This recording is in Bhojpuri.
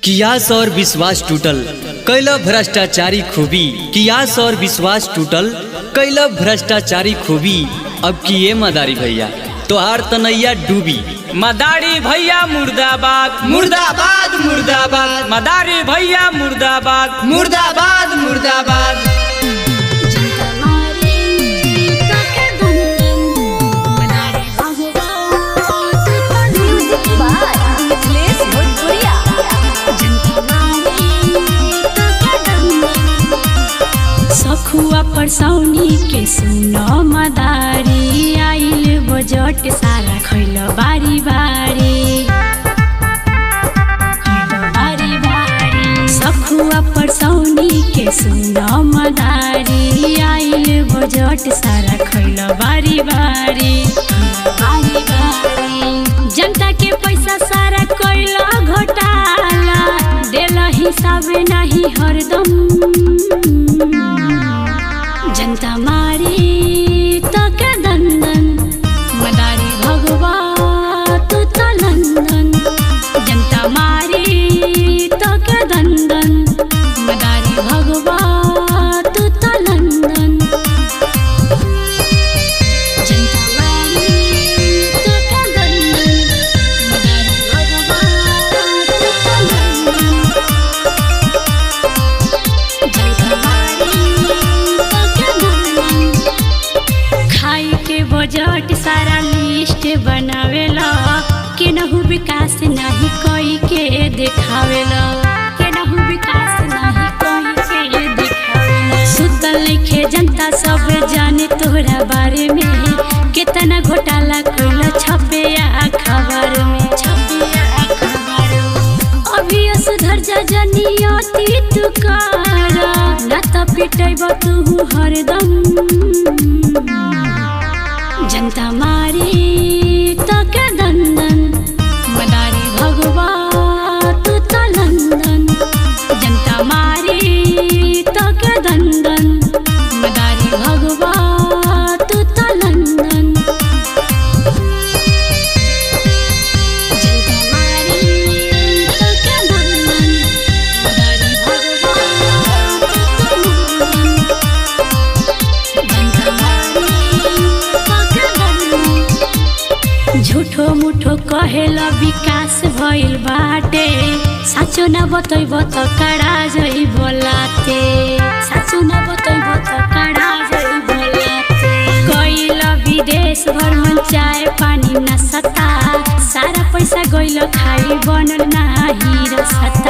कियास और विश्वास टूटल कैला भ्रष्टाचारी खूबी। कियास और विश्वास टूटल कैला भ्रष्टाचारी खूबी। अब की ये मदारी भैया तोहार तनैया डूबी। मदारी भैया मुर्दाबाद मुर्दाबाद मुर्दाबाद मदारी भैया मुर्दाबाद मुर्दाबाद मुर्दाबाद। सखुआ परसौनी के सुनो मदारी आइल बजट सारा खैल बारी बारी सखुआ परसौनी के सुनो मदारी आइल बजट सारा खैल बारी बारी जनता के पैसा सारा कैल घोटाला देला हिसाब नहीं हरदम जनता मारी तक दंदन मदारी भगवा तू तो लंदन। जनता मारी तक दंदन मदारी भगवा तू तो लंदन। जनता मारी तक दंदन मदारी भगवा तू तो लंदन। बजट सारा लिस्ट बनावेला केनहू विकास नहीं कोई के देखावेला केनहू विकास नहीं कोई के देखावेला। सुतल लिखे जनता सब जाने तोहरा बारे में कितना घोटाला कइल छपे या खबर में अभी सुधर जा जनियती तू करा ना त पिटैब तू हरदम। जनता मारी तक दंदन मदारी भगवा तू तो लंदन। जनता मारी तक दंदन मदारी भगवा तू तो लंदन। जनता मारी तक दंदन मदारी भगवा तू तो लंदन। झूठो मुठो कहेला विकास भइल बाटे साचो न बतैब त कड़ा जई बोलाते साचो न बतैब त कड़ा जई बोलाते। गइल विदेश भर मन चाय पानी न सता सारा पैसा गइल खाई बनल नाही रसता।